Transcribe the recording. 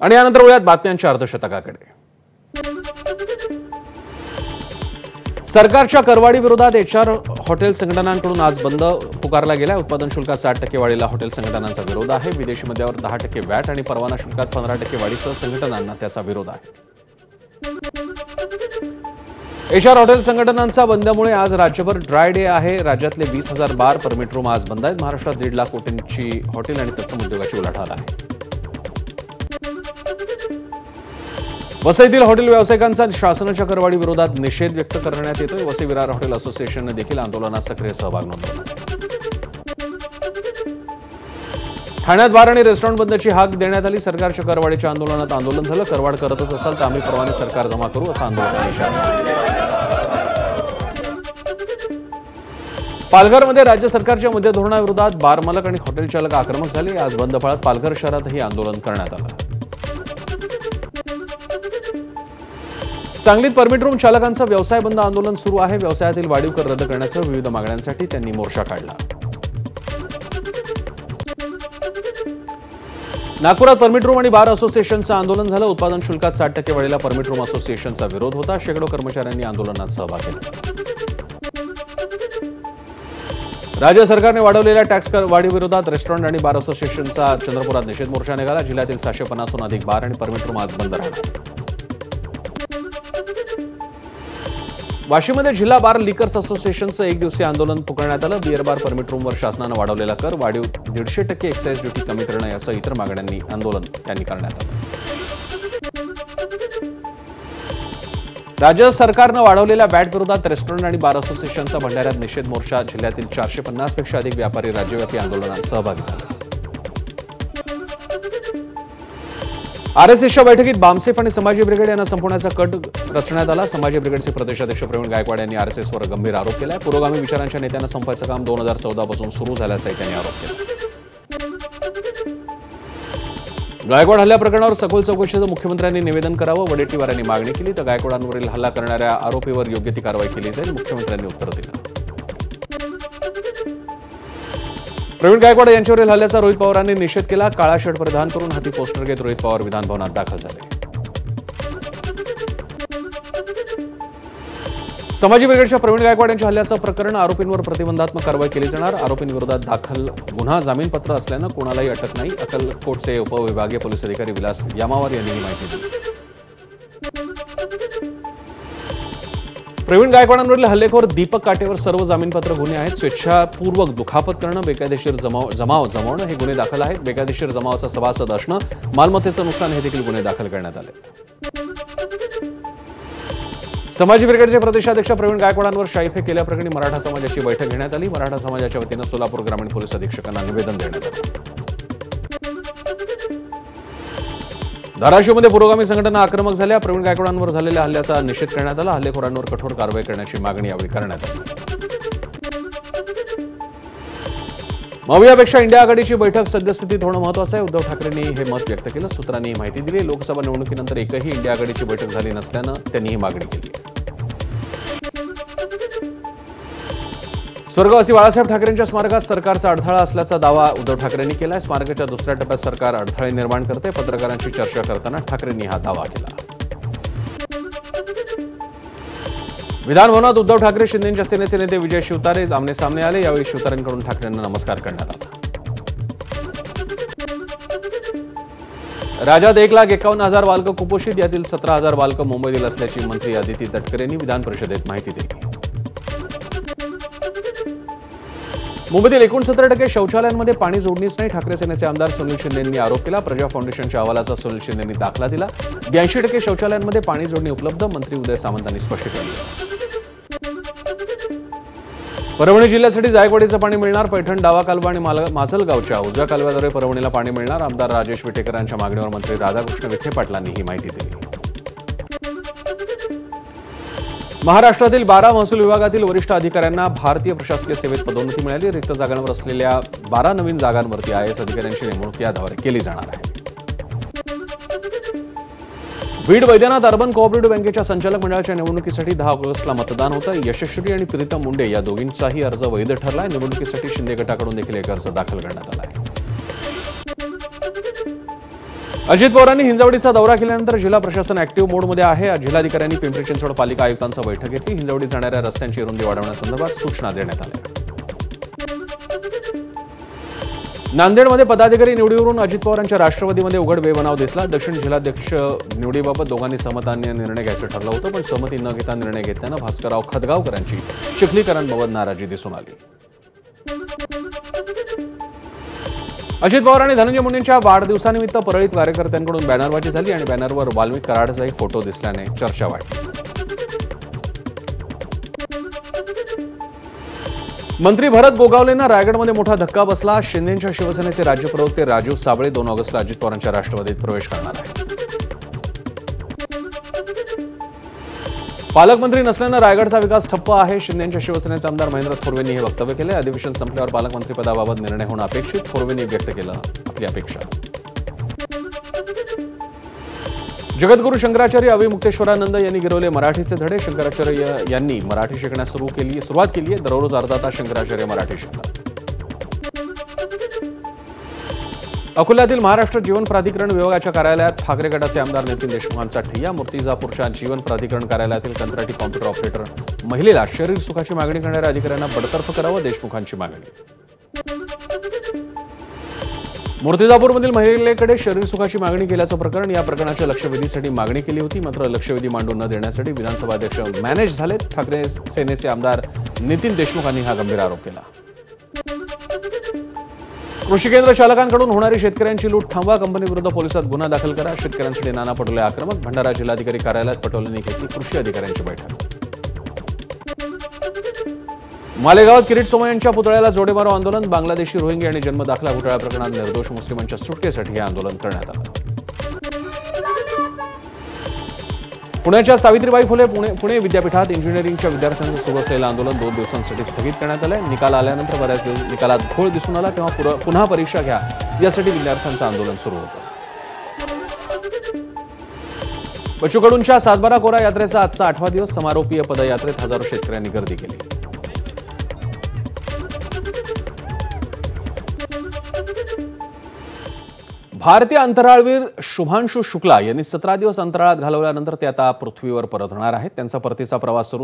आणि यानंतर वळूयात बातम्यांच्या अर्धशतकाकडे। सरकारच्या करवाढी विरोधात एचआर हॉटेल संघटनांकडून आज बंद पुकारला गेला। उत्पादन शुल्कात 60% वाढीला हॉटेल संघटनांचा विरोध आहे। विदेशी मद्यावर 10% वॅट आणि परवाना शुल्कात 15% वाढीसह संघटनांना त्याचा विरोध आहे। एचआर हॉटेल संघटनांचा बंदमुळे आज राज्यभर ड्राय डे आहे। राज्यातले 20,000 बार परमिट रूम आज बंद आहेत। महाराष्ट्रात 1.5 लाख कोटींची हॉटेल आणि तत्सम उद्योगाची उलाढाल आहे। वसईतील हॉटेल व्यावसायिकांचा शासनाच्या करवाढी विरोधात निषेध व्यक्त करण्यात येतोय। वसई विरार हॉटेल असोसिएशनने देखील आंदोलनात सक्रिय सहभाग नोंदवला। ठाण्यात बार आणि रेस्टॉरंट बंदची हाक देण्यात आली। सरकारच्या करवाढीच्या आंदोलनात आंदोलन झालं। करवाढ करतच असाल तर आम्ही परवाने सरकार जमा करू असं आंदोलनाने इशारा दिला। पालघरमध्ये राज्य सरकारच्या मद्य धोरणाविरोधात बार मालक आणि हॉटेल चालक आक्रमक झाले। आज बंद पाळत पालघर शहरातही आंदोलन करण्यात आलं। सांगलीत परमिट रूम चालकांचं व्यवसाय बंद आंदोलन सुरू आहे। व्यवसायातील वाढीव कर रद्द करण्यासह विविध मागण्यांसाठी त्यांनी मोर्चा काढला। नागपुरात परमिट रूम आणि बार असोसिएशनचं आंदोलन झालं। उत्पादन शुल्कात 60% वाढीला परमिट रूम असोसिएशनचा विरोध होता। शेकडो कर्मचाऱ्यांनी आंदोलनात सहभाग घेतला। राज्य सरकारने वाढवलेल्या टॅक्स वाढीविरोधात रेस्टॉरंट आणि बार असोसिएशनचा चंद्रपुरात निषेध मोर्चा निघाला। जिल्ह्यातील 750हून अधिक बार आणि परमिट रूम आज बंद राहणार। वाशीमध्ये जिल्हा बार लिकर्स असोसिएशनचं एक दिवसीय आंदोलन पुकारण्यात आलं। बिअर बार परमिट रूमवर शासनानं वाढवलेला कर, वाढीव 150% एक्साईज ड्युटी कमी करणं यासह इतर मागण्यांनी आंदोलन त्यांनी करण्यात आलं। राज्य सरकारनं वाढवलेल्या वॅट विरोधात रेस्टॉरंट आणि बार असोसिएशनचा भंडाऱ्यात निषेध मोर्चा। जिल्ह्यातील 450 पेक्षा अधिक व्यापारी राज्यव्यापी आंदोलनात सहभागी झाले। आरएसएसच्या बैठकीत बामसेफ आणि समाजी ब्रिगेड यांना संपवण्याचा कट रचण्यात आला। समाजी ब्रिगेडचे प्रदेशाध्यक्ष प्रवीण गायकवाड यांनी आरएसएसवर गंभीर आरोप केला। पुरोगामी विचारांच्या नेत्यांना संपवायचं काम 2014 पासून सुरू झाल्याचाही त्यांनी आरोप केला। गायकवाड हल्ल्या प्रकरणावर सखोल चौकशीचं मुख्यमंत्र्यांनी निवेदन करावं, वडेट्टीवार यांनी मागणी केली। तर गायकवाडांवरील हल्ला करणाऱ्या आरोपीवर योग्य ती कारवाई केली जाईल, मुख्यमंत्र्यांनी उत्तर दिलं। प्रवीण गायकवाड यांच्यावरील हल्ल्याचा रोहित पवारांनी निषेध केला। काळा शर्ट परिधान करून हाती पोस्टर घेत रोहित पवार विधानभवनात दाखल झाले। समाजी ब्रिगेडच्या प्रवीण गायकवाड यांच्या हल्ल्याचं प्रकरण, आरोपींवर प्रतिबंधात्मक कारवाई केली जाणार। आरोपींविरोधात दाखल गुन्हा जामीनपत्र असल्यानं कोणालाही अटक नाही, अक्कलकोटचे उपविभागीय पोलीस अधिकारी विलास यामावार यांनी ही माहिती दिली। प्रवीण गायकवाडांवरील हल्लेखोर दीपक काटेवर सर्व जामीनपत्र गुन्हे आहेत। स्वेच्छापूर्वक दुखापत करणं, बेकायदेशीर जमाव जमवणं हे गुन्हे दाखल आहेत। बेकायदेशीर जमावाचा सभासद असणं, मालमत्तेचं नुकसान हे देखील गुन्हे दाखल करण्यात आले। समाजी ब्रिगेडचे प्रदेशाध्यक्ष प्रवीण गायकवाडांवर शाईफेक केल्याप्रकरणी मराठा समाजाची बैठक घेण्यात आली। मराठा समाजाच्या वतीनं सोलापूर ग्रामीण पोलीस अधीक्षकांना निवेदन देण्यात आलं। धाराशिवमध्ये पुरोगामी संघटना आक्रमक झाल्या। प्रवीण गायकवाडांवर झालेल्या हल्ल्याचा निषेध करण्यात आला। हल्लेखोरांवर कठोर कारवाई करण्याची मागणी यावेळी करण्यात आली। मवियापेक्षा इंडिया आघाडीची बैठक सद्यस्थितीत होणं महत्त्वाचं आहे, उद्धव ठाकरेंनी हे मत व्यक्त केलं। सूत्रांनी ही माहिती दिली। लोकसभा निवडणुकीनंतर एकही इंडिया आघाडीची बैठक झाली नसल्यानं त्यांनी ही मागणी केली। स्वर्गवासी बाळासाहेब ठाकरेंच्या स्मारकात सरकारचा अडथळा असल्याचा दावा उद्धव ठाकरेंनी केलाय। स्मारकाच्या दुसऱ्या टप्प्यात सरकार अडथळे निर्माण करते। पत्रकारांशी चर्चा करताना ठाकरेंनी हा दावा केला। विधानभवनात उद्धव ठाकरे, शिंदेच्या सेनेचे नेते विजय शिवतारे आमने सामने आले। यावेळी शिवतारेंकडून ठाकरेंना नमस्कार करण्यात आला। राज्यात 1,51,000 बालकं कुपोषित, यातील 17,000 बालकं मुंबईतील असल्याची मंत्री अदिती तटकरे यांनी विधान परिषदेत माहिती दिली। मुंबईतील 69% शौचालयांमध्ये पाणी जोडणीच नाही, ठाकरे सेनेचे आमदार सुनील शिंदे यांनी आरोप केला। प्रजा फाउंडेशनच्या अहवालाचा सुनील शिंदे यांनी दाखला दिला। 82% शौचालयांमध्ये पाणी जोडणी उपलब्ध, मंत्री उदय सामंतांनी स्पष्टीकरण दिलं। परभणी जिल्ह्यासाठी जायकवाडीचं पाणी मिळणार। पैठण, डावा कालवा आणि माजलगावच्या उजव्या कालव्याद्वारे परभणीला पाणी मिळणार। आमदार राजेश विटेकरांच्या मागणीवर मंत्री राधाकृष्ण विखे पाटलांनी ही माहिती दिली। महाराष्ट्रातील 12 महसूल विभागातील वरिष्ठ अधिकाऱ्यांना भारतीय प्रशासकीय सेवेत पदोन्नती मिळाली। रिक्त जागांवर असलेल्या 12 नवीन जागांवरती आयएएस अधिकाऱ्यांची नेमणूक याद्वारे केली जाणार आहे। बीड वैद्यनाथ अर्बन कोऑपरेटिव्ह बँकेच्या संचालक मंडळाच्या निवडणुकीसाठी 10 ऑगस्टला मतदान होतं। यशस्वी आणि प्रीतम मुंडे या दोघींचाही अर्ज वैध ठरलाय। निवडणुकीसाठी शिंदे गटाकडून देखील एक अर्ज दाखल करण्यात आला आहे। अजित पवारांनी हिंजवडीचा दौरा केल्यानंतर जिल्हा प्रशासन ऍक्टिव्ह मोडमध्ये आहे. जिल्हाधिकाऱ्यांनी पिंपरी चिंचवड पालिका आयुक्तांची बैठक घेतली. हिंजवडी जाणाऱ्या रस्त्यांची रुंदी वाढवण्यासंदर्भात सूचना देण्यात आल्या. नांदेडमध्ये पदाधिकारी निवडीवरून अजित पवारांच्या राष्ट्रवादीमध्ये उघड बेबनाव दिसला. दक्षिण जिल्हाध्यक्ष निवडीबाबत दोघांनी सहमताने निर्णय घ्यायचं ठरलं होतं, पण सहमती न घेता निर्णय घेतल्यानं भास्करराव खतगावकरांची चिखलीकरांबाबत नाराजी दिसून आली. अजित पवार आणि धनंजय मुंडेंच्या वाढदिवसानिमित्त परळीत कार्यकर्त्यांकडून बॅनरबाजी झाली आणि बॅनरवर वाल्मिक कराडचाही फोटो दिसल्याने चर्चा वाढली. मंत्री भरत गोगावलेंना रायगडमध्ये मोठा धक्का बसला. शिंदेच्या शिवसेनेचे राज्य प्रवक्ते राजीव साबळे 2 ऑगस्टला अजित पवारांच्या राष्ट्रवादीत प्रवेश करणार आहेत. पालकमंत्री नसल्यानं रायगडचा विकास ठप्प आहे. शिंदेच्या शिवसेनेचे आमदार महेंद्र थोरवेंनी हे वक्तव्य केले. अधिवेशन संपल्यावर पालकमंत्रीपदाबाबत निर्णय होणं अपेक्षित. थोरवेंनी व्यक्त केलं आपली अपेक्षा. जगद्गुरू शंकराचार्य अविमुक्तेश्वरानंद यांनी गिरवले मराठीचे धडे. शंकराचार्य यांनी मराठी शिकण्यास सुरुवात केली आहे. दररोज अर्धा तास शंकराचार्य मराठी शिकतात. अकोल्यातील महाराष्ट्र जीवन प्राधिकरण विभागाच्या कार्यालयात ठाकरे गटाचे आमदार नितीन देशमुखांचा ठिय्या. मूर्तिजापूरच्या जीवन प्राधिकरण कार्यालयातील कंत्राटी कॉम्प्युटर ऑपरेटर महिलेला शरीर सुखाची मागणी करणाऱ्या अधिकाऱ्यांना बडतर्फ करावं, देशमुखांची मागणी. मूर्तिजापूरमधील महिलेकडे शरीर सुखाची मागणी केल्याचं प्रकरण. या प्रकरणाच्या लक्षवेधीसाठी मागणी केली होती, मात्र लक्षवेधी मांडून न देण्यासाठी विधानसभा अध्यक्ष मॅनेज झालेत. ठाकरे सेनेचे आमदार नितीन देशमुखांनी हा गंभीर आरोप केला. कृषी केंद्र चालकांकडून होणारी शेतकऱ्यांची लूट थांबवा. कंपनीविरुद्ध पोलिसात गुन्हा दाखल करा. शेतकऱ्यांसाठी नाना पटोले आक्रमक. भंडारा जिल्हाधिकारी कार्यालयात पटोलेंनी घेतली कृषी अधिकाऱ्यांची बैठक. मालेगावात किरीट सोमय्या यांच्या पुतळ्याला जोडेमारो आंदोलन. बांगलादेशी रोहिंग्या आणि जन्मदाखला घोटाळा प्रकरणात निर्दोष मुस्लिमांच्या सुटकेसाठी हे आंदोलन करण्यात आलं. पुण्याच्या सावित्रीबाई फुले पुणे विद्यापीठात इंजिनिअरिंगच्या विद्यार्थ्यांचं सुरू असलेलं आंदोलन 2 दिवसांसाठी स्थगित करण्यात आलंय. निकाल आल्यानंतर बऱ्याच दिवस निकालात घोळ दिसून आला, तेव्हा पुन्हा परीक्षा घ्या यासाठी विद्यार्थ्यांचं आंदोलन सुरू होतं. बच्चू कडूंच्या सातबारा कोरा यात्रेचा आजचा 8वा दिवस. समारोपीय पदयात्रेत हजारो शेतकऱ्यांनी गर्दी केली. भारतीय अंतराळवीर शुभांशु शुक्ला यांनी 17 दिवस अंतराळात घालवल्यानंतर ते आता पृथ्वीवर परतणार आहेत. त्यांचा परतीचा प्रवास सुरू